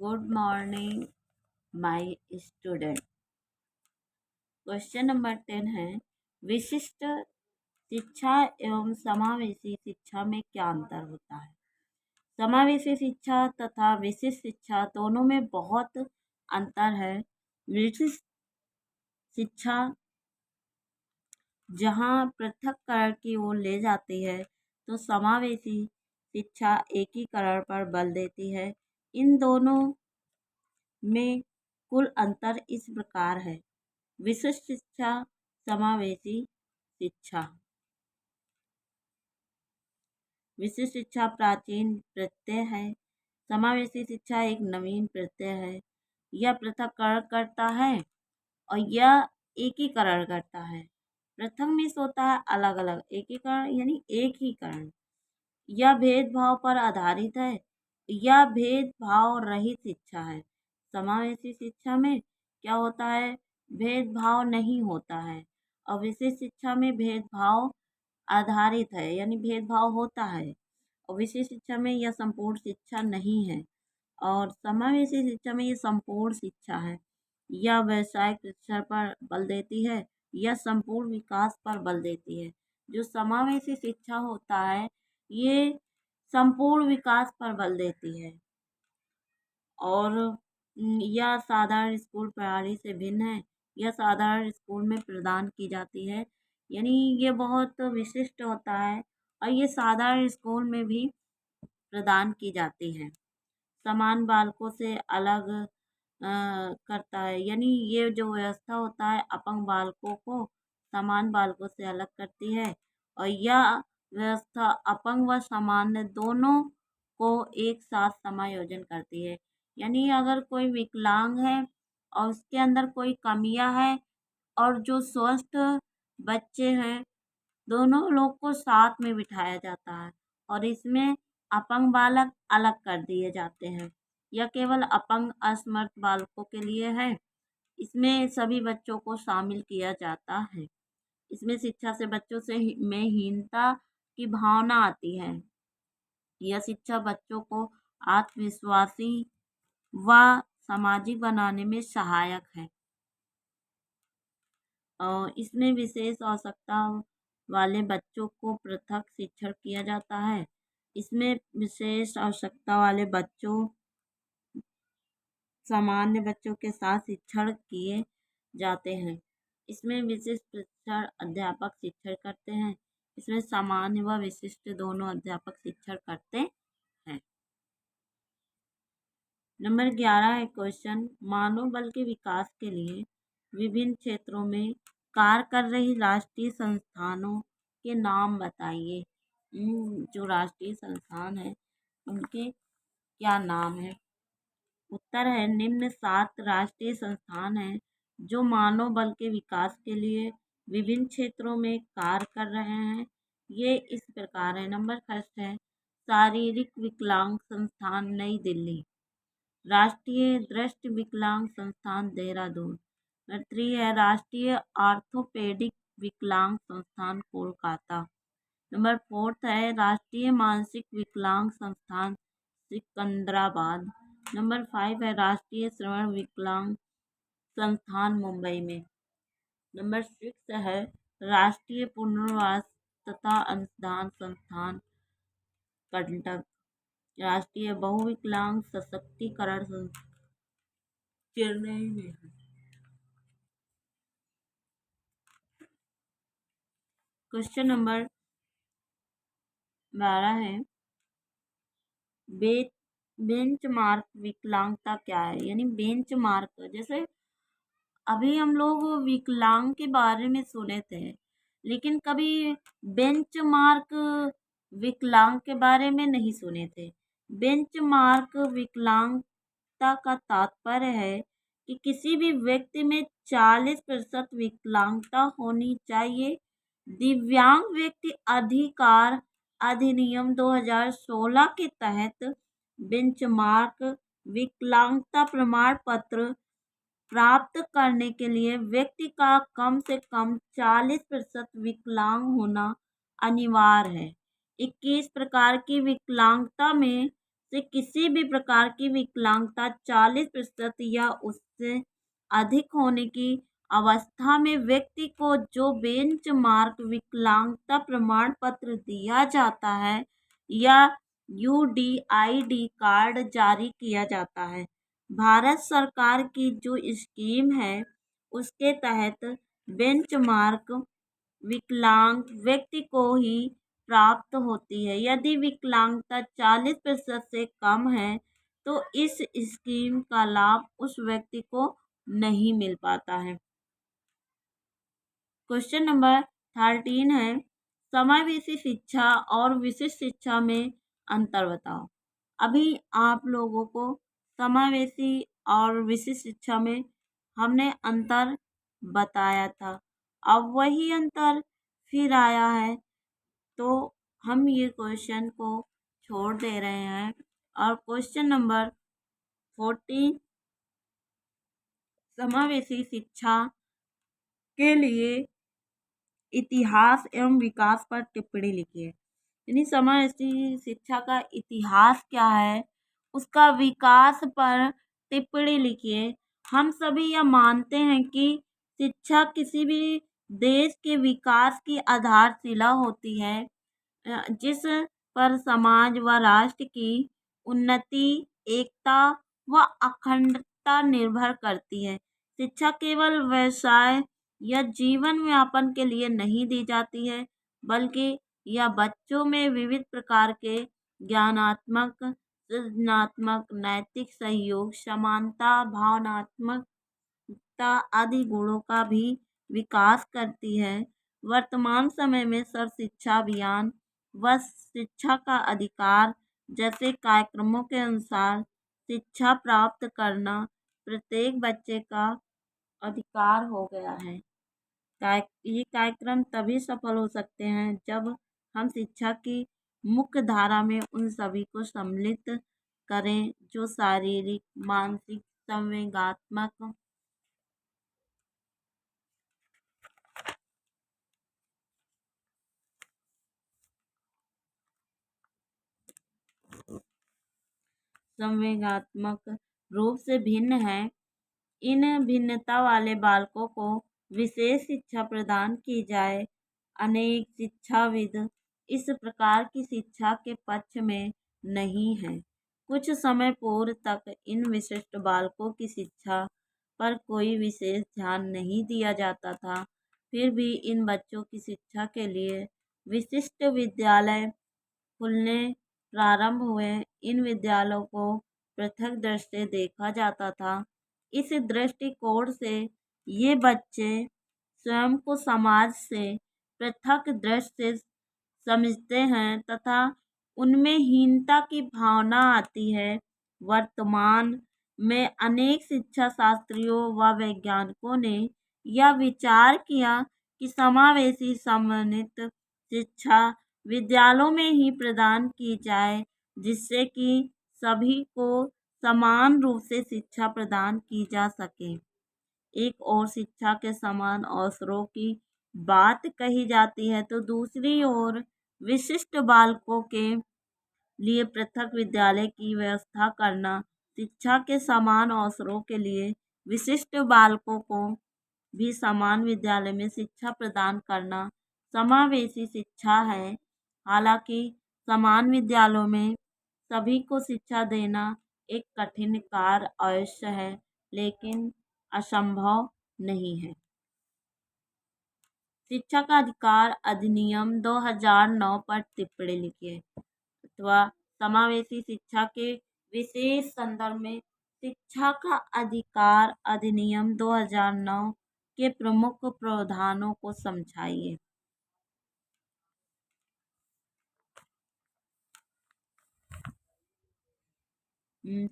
Good morning my student. Question number 10 है, विशिष्ट शिक्षा एवं समावेशी शिक्षा में क्या अंतर होता है। समावेशी शिक्षा तथा विशिष्ट शिक्षा दोनों में बहुत अंतर है। विशिष्ट शिक्षा जहाँ पृथक्करण की ओर ले जाती है तो समावेशी शिक्षा एकीकरण पर बल देती है। इन दोनों में कुल अंतर इस प्रकार है। विशिष्ट शिक्षा, समावेशी शिक्षा। विशिष्ट शिक्षा प्राचीन प्रत्यय है, समावेशी शिक्षा एक नवीन प्रत्यय है। यह पृथक्करण करता है और यह एकीकरण करता है। प्रथम में होता है अलग अलग, एकीकरण यानी एकीकरण। यह भेदभाव पर आधारित है, यह भेदभाव रहित शिक्षा है। समावेशी शिक्षा में क्या होता है, भेदभाव नहीं होता है। और विशिष्ट शिक्षा में भेदभाव आधारित है, यानी भेदभाव होता है। और विशिष्ट शिक्षा में यह संपूर्ण शिक्षा नहीं है। और समावेशी शिक्षा में यह संपूर्ण शिक्षा है। यह व्यवसायिक शिक्षा पर बल देती है, यह संपूर्ण विकास पर बल देती है। जो समावेशी शिक्षा होता है ये संपूर्ण विकास पर बल देती है। और यह साधारण स्कूल प्रणाली से भिन्न है। यह साधारण स्कूल में प्रदान की जाती है, यानी ये बहुत विशिष्ट होता है और ये साधारण स्कूल में भी प्रदान की जाती है। समान बालकों से अलग करता है, यानी ये जो व्यवस्था होता है अपंग बालकों को समान बालकों से अलग करती है। और यह व्यवस्था अपंग व सामान्य दोनों को एक साथ समायोजन करती है। यानी अगर कोई विकलांग है और उसके अंदर कोई कमियां है और जो स्वस्थ बच्चे हैं, दोनों लोग को साथ में बिठाया जाता है और इसमें अपंग बालक अलग कर दिए जाते हैं। यह केवल अपंग असमर्थ बालकों के लिए है। इसमें सभी बच्चों को शामिल किया जाता है। इसमें शिक्षा से बच्चों से में हीनता की भावना आती है। यह शिक्षा बच्चों को आत्मविश्वासी व सामाजिक बनाने में सहायक है। और इसमें विशेष आवश्यकता वाले बच्चों को पृथक शिक्षण किया जाता है। इसमें विशेष आवश्यकता वाले बच्चों सामान्य बच्चों के साथ शिक्षण किए जाते हैं। इसमें विशिष्ट शिक्षण अध्यापक शिक्षण करते हैं। इसमें सामान्य व विशिष्ट दोनों अध्यापक शिक्षण करते हैं। नंबर 11 है क्वेश्चन, मानव बल के विकास के लिए विभिन्न क्षेत्रों में कार्य कर रही राष्ट्रीय संस्थानों के नाम बताइए। जो राष्ट्रीय संस्थान है उनके क्या नाम है। उत्तर है, निम्न 7 राष्ट्रीय संस्थान हैं जो मानव बल के विकास के लिए विभिन्न क्षेत्रों में कार्य कर रहे हैं। ये इस प्रकार है। नंबर फर्स्ट है शारीरिक विकलांग संस्थान नई दिल्ली, राष्ट्रीय दृष्टि विकलांग संस्थान देहरादून। नंबर 3 है राष्ट्रीय आर्थोपेडिक विकलांग संस्थान कोलकाता। नंबर 4 है राष्ट्रीय मानसिक विकलांग संस्थान सिकंदराबाद। नंबर 5 है राष्ट्रीय श्रवण विकलांग संस्थान मुंबई में। नंबर 6 है राष्ट्रीय पुनर्वास तथा अनुसंधान संस्थान कर्नाटक। राष्ट्रीय बहुविकलांग सशक्तिकरण संस्थान चेन्नई में है। क्वेश्चन नंबर 12 है बेंच मार्क विकलांगता क्या है। यानी बेंच मार्क, जैसे अभी हम लोग विकलांग के बारे में सुने थे लेकिन कभी बेंच मार्क विकलांग के बारे में नहीं सुने थे। बेंच मार्क विकलांगता का तात्पर्य है कि किसी भी व्यक्ति में 40% विकलांगता होनी चाहिए। दिव्यांग व्यक्ति अधिकार अधिनियम 2016 के तहत बेंचमार्क विकलांगता प्रमाण पत्र प्राप्त करने के लिए व्यक्ति का कम से कम 40% विकलांग होना अनिवार्य है। 21 प्रकार की विकलांगता में से किसी भी प्रकार की विकलांगता 40% या उससे अधिक होने की अवस्था में व्यक्ति को जो बेंचमार्क विकलांगता प्रमाण पत्र दिया जाता है या यूडीआईडी कार्ड जारी किया जाता है। भारत सरकार की जो स्कीम है उसके तहत बेंचमार्क विकलांग व्यक्ति को ही प्राप्त होती है। यदि विकलांगता 40% से कम है तो इस स्कीम का लाभ उस व्यक्ति को नहीं मिल पाता है। क्वेश्चन नंबर 13 है, समावेशी शिक्षा और विशिष्ट शिक्षा में अंतर बताओ। अभी आप लोगों को समावेशी और विशिष्ट शिक्षा में हमने अंतर बताया था। अब वही अंतर फिर आया है तो हम ये क्वेश्चन को छोड़ दे रहे हैं और क्वेश्चन नंबर 14, समावेशी शिक्षा के लिए इतिहास एवं विकास पर टिप्पणी लिखिए। यानी समावेशी शिक्षा का इतिहास क्या है, उसका विकास पर टिप्पणी लिखिए। हम सभी यह मानते हैं कि शिक्षा किसी भी देश के विकास की आधारशिला होती है, जिस पर समाज व राष्ट्र की उन्नति, एकता व अखंडता निर्भर करती है। शिक्षा केवल व्यवसाय या जीवन यापन के लिए नहीं दी जाती है, बल्कि यह बच्चों में विविध प्रकार के ज्ञानात्मक, सृजनात्मक, नैतिक सहयोग, समानता, भावनात्मकता आदि गुणों का भी विकास करती है। वर्तमान समय में सर्व शिक्षा अभियान व शिक्षा का अधिकार जैसे कार्यक्रमों के अनुसार शिक्षा प्राप्त करना प्रत्येक बच्चे का अधिकार हो गया है। ये कार्यक्रम तभी सफल हो सकते हैं जब हम शिक्षा की मुख्य धारा में उन सभी को सम्मिलित करें जो शारीरिक, मानसिक, संवेगात्मक, रूप से भिन्न है। इन भिन्नता वाले बालकों को विशेष शिक्षा प्रदान की जाए। अनेक शिक्षाविद इस प्रकार की शिक्षा के पक्ष में नहीं है। कुछ समय पूर्व तक इन विशिष्ट बालकों की शिक्षा पर कोई विशेष ध्यान नहीं दिया जाता था। फिर भी इन बच्चों की शिक्षा के लिए विशिष्ट विद्यालय खुलने प्रारंभ हुए। इन विद्यालयों को पृथक दृष्टि से देखा जाता था। इस दृष्टिकोण से ये बच्चे स्वयं को समाज से पृथक दृष्टि से समझते हैं तथा उनमें हीनता की भावना आती है। वर्तमान में अनेक शिक्षा शास्त्रियों व वैज्ञानिकों ने यह विचार किया कि समावेशी समन्वित शिक्षा विद्यालयों में ही प्रदान की जाए, जिससे कि सभी को समान रूप से शिक्षा प्रदान की जा सके। एक ओर शिक्षा के समान अवसरों की बात कही जाती है तो दूसरी ओर विशिष्ट बालकों के लिए पृथक विद्यालय की व्यवस्था करना, शिक्षा के समान अवसरों के लिए विशिष्ट बालकों को भी समान विद्यालय में शिक्षा प्रदान करना समावेशी शिक्षा है। हालांकि समान विद्यालयों में सभी को शिक्षा देना एक कठिन कार्य अवश्य है, लेकिन असंभव नहीं है। शिक्षा का अधिकार अधिनियम 2009 पर टिप्पणी लिखिए अथवा समावेशी शिक्षा के विशेष संदर्भ में शिक्षा का अधिकार अधिनियम 2009 के प्रमुख प्रावधानों को समझाइए।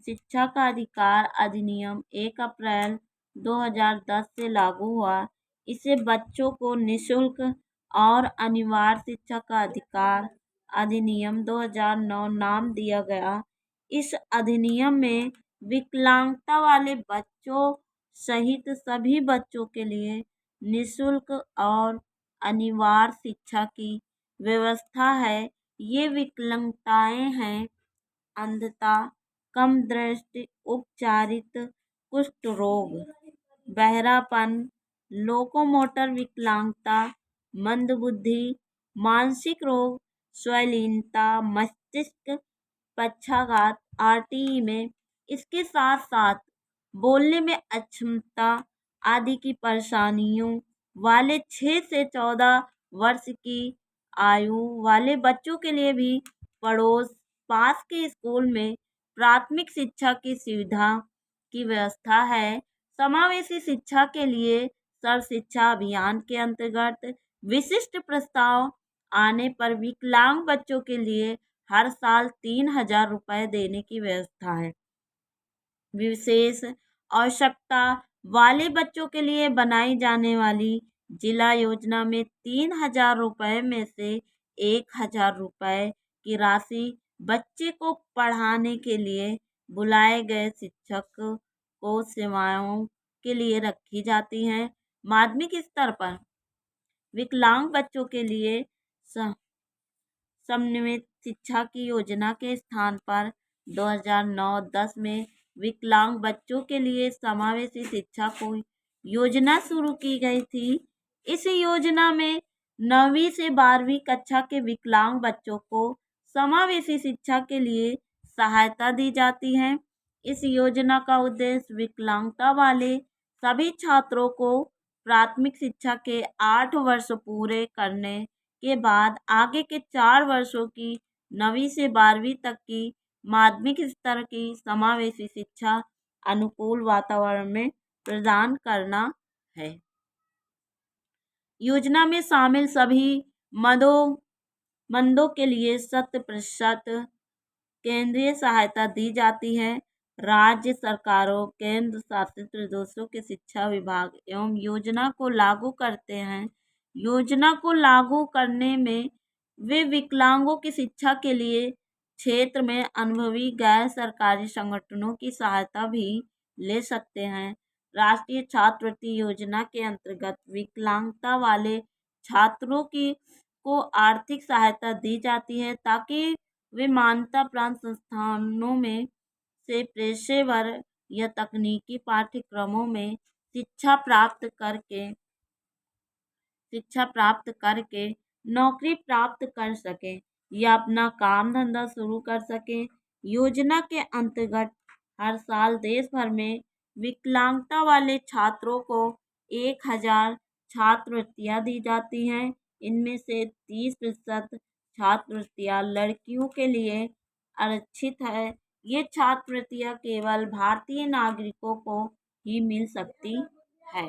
शिक्षा का अधिकार अधिनियम 1 अप्रैल 2010 से लागू हुआ। इसे बच्चों को निःशुल्क और अनिवार्य शिक्षा का अधिकार अधिनियम 2009 नाम दिया गया। इस अधिनियम में विकलांगता वाले बच्चों सहित सभी बच्चों के लिए निःशुल्क और अनिवार्य शिक्षा की व्यवस्था है। ये विकलांगताएं हैं अंधता, कम दृष्टि, उपचारित कुष्ठ रोग, बहरापन, लोकोमोटर विकलांगता, मंदबुद्धि, मानसिक रोग, स्वलीनता, मस्तिष्क पक्षाघात, आरटीई में इसके साथ साथ बोलने में अक्षमता आदि की परेशानियों वाले 6 से 14 वर्ष की आयु वाले बच्चों के लिए भी पड़ोस पास के स्कूल में प्राथमिक शिक्षा की सुविधा की व्यवस्था है। समावेशी शिक्षा के लिए सर्व शिक्षा अभियान के अंतर्गत विशिष्ट प्रस्ताव आने पर विकलांग बच्चों के लिए हर साल 3,000 रुपए देने की व्यवस्था है। विशेष आवश्यकता वाले बच्चों के लिए बनाई जाने वाली जिला योजना में 3,000 रुपए में से 1,000 रुपए की राशि बच्चे को पढ़ाने के लिए बुलाए गए शिक्षक को सेवाओं के लिए रखी जाती है। माध्यमिक स्तर पर विकलांग बच्चों के लिए समन्वित शिक्षा की योजना के स्थान पर 2009-10 में विकलांग बच्चों के लिए समावेशी शिक्षा को योजना शुरू की गई थी। इस योजना में 9वीं से 12वीं कक्षा के विकलांग बच्चों को समावेशी शिक्षा के लिए सहायता दी जाती है। इस योजना का उद्देश्य विकलांगता वाले सभी छात्रों को प्राथमिक शिक्षा के 8 वर्ष पूरे करने के बाद आगे के 4 वर्षों की 9वीं से 12वीं तक की माध्यमिक स्तर की समावेशी शिक्षा अनुकूल वातावरण में प्रदान करना है। योजना में शामिल सभी मंदों के लिए 100% केंद्रीय सहायता दी जाती है। राज्य सरकारों, केंद्र शासित प्रदेशों के शिक्षा विभाग एवं योजना को लागू करते हैं। योजना को लागू करने में वे विकलांगों की शिक्षा के लिए क्षेत्र में अनुभवी गैर सरकारी संगठनों की सहायता भी ले सकते हैं। राष्ट्रीय छात्रवृत्ति योजना के अंतर्गत विकलांगता वाले छात्रों को आर्थिक सहायता दी जाती है ताकि वे मान्यता प्राप्त संस्थानों में से पेशेवर या तकनीकी पाठ्यक्रमों में शिक्षा प्राप्त करके नौकरी प्राप्त कर सकें या अपना काम धंधा शुरू कर सकें। योजना के अंतर्गत हर साल देश भर में विकलांगता वाले छात्रों को 1,000 छात्रवृत्तियां दी जाती हैं। इनमें से 30% छात्रवृत्तियां लड़कियों के लिए आरक्षित है। ये छात्रवृत्तियां केवल भारतीय नागरिकों को ही मिल सकती है।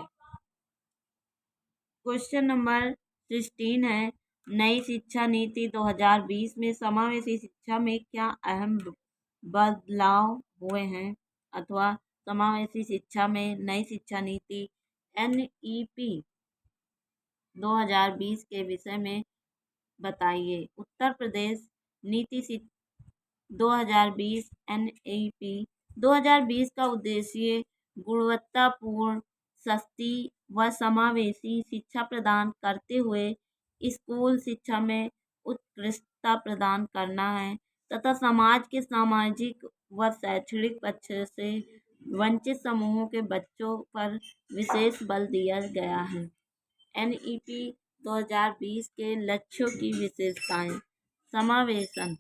क्वेश्चन नंबर 16 है, नई शिक्षा नीति 2020 में समावेशी शिक्षा में क्या अहम बदलाव हुए हैं अथवा समावेशी शिक्षा में नई शिक्षा नीति NEP 2020 के विषय में बताइए। उत्तर प्रदेश नीति 2020 NEP 2020 का उद्देश्य गुणवत्तापूर्ण, सस्ती व समावेशी शिक्षा प्रदान करते हुए स्कूल शिक्षा में उत्कृष्टता प्रदान करना है तथा समाज के सामाजिक व शैक्षणिक पक्ष से वंचित समूहों के बच्चों पर विशेष बल दिया गया है। NEP 2020 के लक्ष्यों की विशेषताएं। समावेशन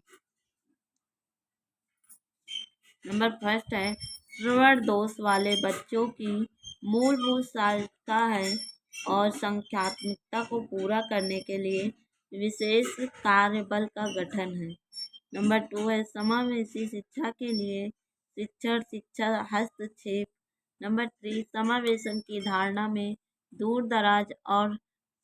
नंबर फर्स्ट है, श्रवण दोष वाले बच्चों की मूलभूत सहायता है और संख्यात्मकता को पूरा करने के लिए विशेष कार्यबल का गठन है। नंबर 2 है, समावेशी शिक्षा के लिए शिक्षण शिक्षा हस्तक्षेप। नंबर 3, समावेशन की धारणा में दूर दराज और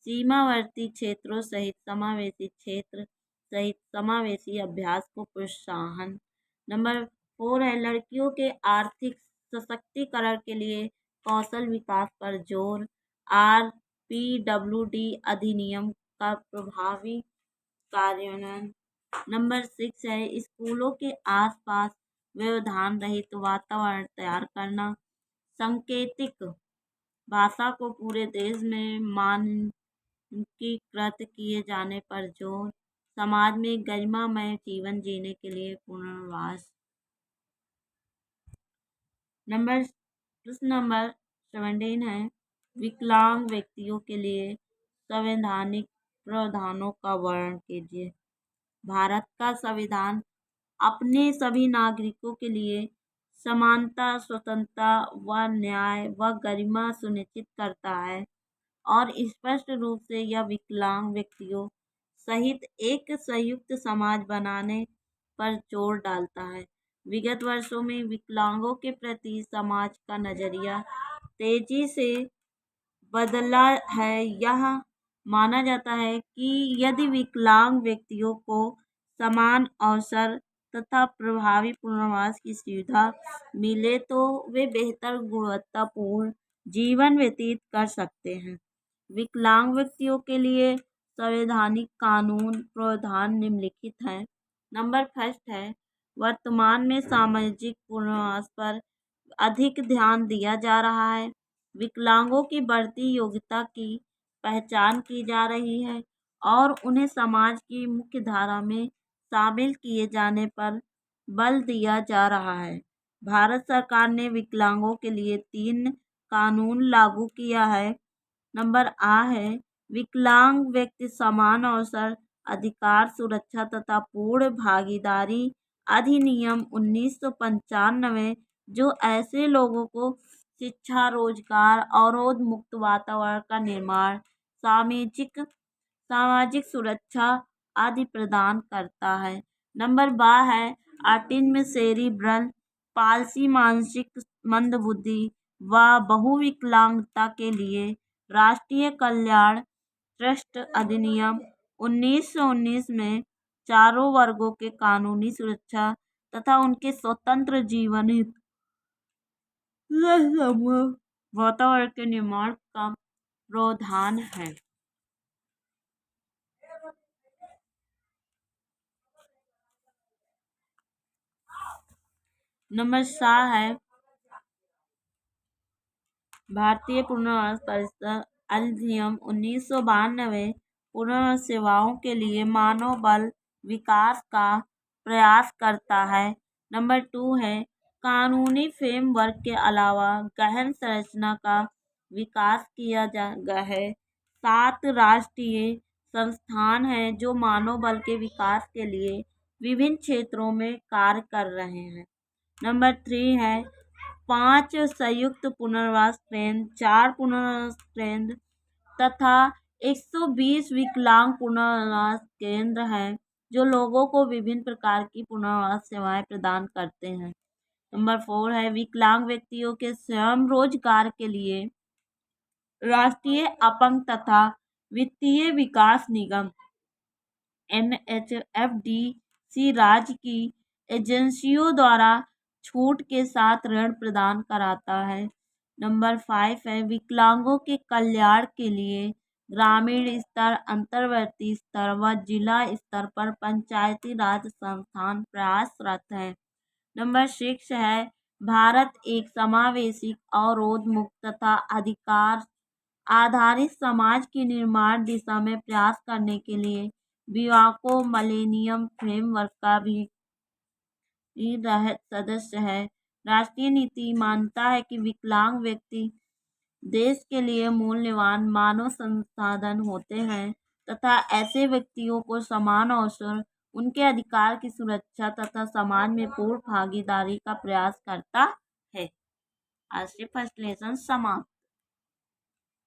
सीमावर्ती क्षेत्रों सहित समावेशी क्षेत्र सहित समावेशी अभ्यास को प्रोत्साहन। नंबर 4 है, लड़कियों के आर्थिक सशक्तिकरण के लिए कौशल विकास पर जोर। RPWD अधिनियम का प्रभावी कार्यान्वयन। नंबर 6 है, स्कूलों के आसपास व्यवधान रहित वातावरण तैयार करना। सांकेतिक भाषा को पूरे देश में मानकीकृत किए जाने पर जोर। समाज में गरिमामय जीवन जीने के लिए पुनर्वास। प्रश्न नंबर 17 है, विकलांग व्यक्तियों के लिए संवैधानिक प्रावधानों का वर्णन कीजिए। भारत का संविधान अपने सभी नागरिकों के लिए समानता, स्वतंत्रता व न्याय व गरिमा सुनिश्चित करता है और स्पष्ट रूप से यह विकलांग व्यक्तियों सहित एक संयुक्त समाज बनाने पर जोर डालता है। विगत वर्षों में विकलांगों के प्रति समाज का नजरिया तेजी से बदला है। यह माना जाता है कि यदि विकलांग व्यक्तियों को समान अवसर तथा प्रभावी पुनर्वास की सुविधा मिले तो वे बेहतर गुणवत्तापूर्ण जीवन व्यतीत कर सकते हैं। विकलांग व्यक्तियों के लिए संवैधानिक कानून प्रावधान निम्नलिखित हैं। नंबर फर्स्ट है, वर्तमान में सामाजिक पुनर्वास पर अधिक ध्यान दिया जा रहा है। विकलांगों की बढ़ती योग्यता की पहचान की जा रही है और उन्हें समाज की मुख्य धारा में शामिल किए जाने पर बल दिया जा रहा है। भारत सरकार ने विकलांगों के लिए 3 कानून लागू किया है। नंबर आ है, विकलांग व्यक्ति समान अवसर, अधिकार, सुरक्षा तथा पूर्ण भागीदारी अधिनियम 1995, जो ऐसे लोगों को शिक्षा, रोजगार, अवरोध मुक्त वातावरण का निर्माण, सामाजिक सुरक्षा आदि प्रदान करता है। नंबर बा है, ऑटिज्म सेरिब्रल पाल्सी मानसिक मंदबुद्धि व बहुविकलांगता के लिए राष्ट्रीय कल्याण ट्रस्ट अधिनियम 1919 में चारों वर्गों के कानूनी सुरक्षा तथा उनके स्वतंत्र जीवन हित वातावरण के निर्माण का प्रावधान है। नंबर 7 है, भारतीय पुनर्वास परिषद अधिनियम 1992 पुनर्वास सेवाओं के लिए मानव बल विकास का प्रयास करता है। नंबर 2 है, कानूनी फ्रेमवर्क के अलावा गहन संरचना का विकास किया गया है। 7 राष्ट्रीय संस्थान हैं जो मानव बल के विकास के लिए विभिन्न क्षेत्रों में कार्य कर रहे हैं। नंबर 3 है, 5 संयुक्त पुनर्वास केंद्र, 4 पुनर्वास केंद्र तथा 120 विकलांग पुनर्वास केंद्र हैं जो लोगों को विभिन्न प्रकार की पुनर्वास सेवाएं प्रदान करते हैं। नंबर 4 है, विकलांग व्यक्तियों के स्वयं रोजगार के लिए राष्ट्रीय अपंग तथा वित्तीय विकास निगम NHFDC राज्य की एजेंसियों द्वारा छूट के साथ ऋण प्रदान कराता है। नंबर 5 है, विकलांगों के कल्याण के लिए ग्रामीण स्तर, अंतर्वर्ती स्तर व जिला स्तर पर पंचायती राज संस्थान प्रयासरत हैं। नंबर 6 है, भारत एक समावेशी, अवरोध मुक्त तथा अधिकार आधारित समाज की निर्माण दिशा में प्रयास करने के लिए विवाको मिलेनियम फ्रेमवर्क का भी सदस्य है। राष्ट्रीय नीति मानता है कि विकलांग व्यक्ति देश के लिए मूल्यवान मानव संसाधन होते हैं तथा ऐसे व्यक्तियों को समान अवसर, उनके अधिकार की सुरक्षा तथा समाज में पूर्ण भागीदारी का प्रयास करता है। आज से फर्स्ट लेसन समाप्त।